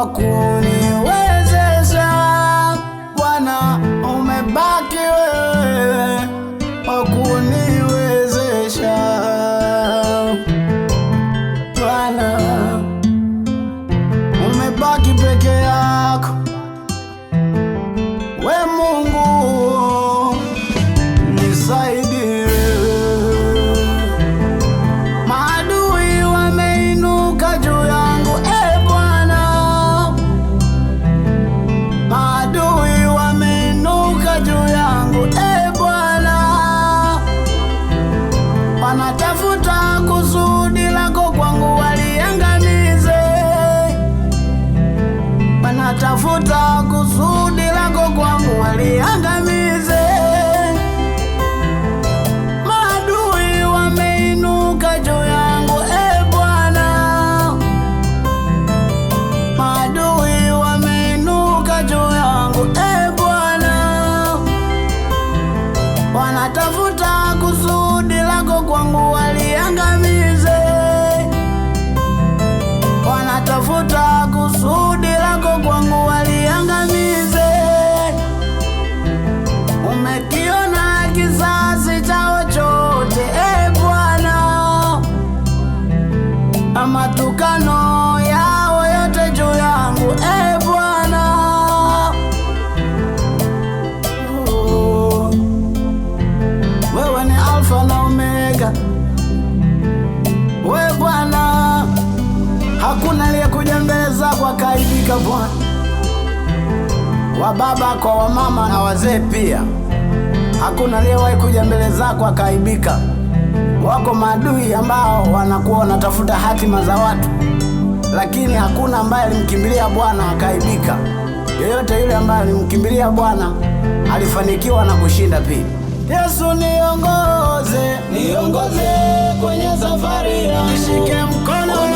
wa kuniwezesha. Bwana umebaki wewe wa kuniwezesha. Bwana umebaki peke yako, we Mungu nisaidie. Maadui wameinuka juu yangu, Bwana. Maadui wameinuka juu yangu, Bwana. Wanatafuta kusudi lako kwangu waliangamize. Wanatafuta kusudi lako kwangu waliangamize. Maadui wameinuka juu yangu, Bwana. Maadui wameinuka juu yangu, Bwana. Wanatafuta kusudi lako kwangu waliangamize. Wanatafuta kusudi lako kwangu waliangamize. Umekiona kizazi chao chote, Bwana, na matukano yao yote juu yangu, Bwana. Wewe ni Alfa na Omega, we Bwana. Hakuna aliyekuja mbele zako akaibika, Bwana. Wababa kwa wamama na wazee pia, hakuna aliyewahi kuja mbele zako akaibika. Wako maadui ambao wanakuwa wanatafuta hatima za watu, lakini hakuna ambaye alimkimbilia Bwana akaibika. Yeyote yule ambaye alimkimbilia Bwana alifanikiwa na kushinda pia. Yesu niongoze, niongoze kwenye safari yangu, nishike mkono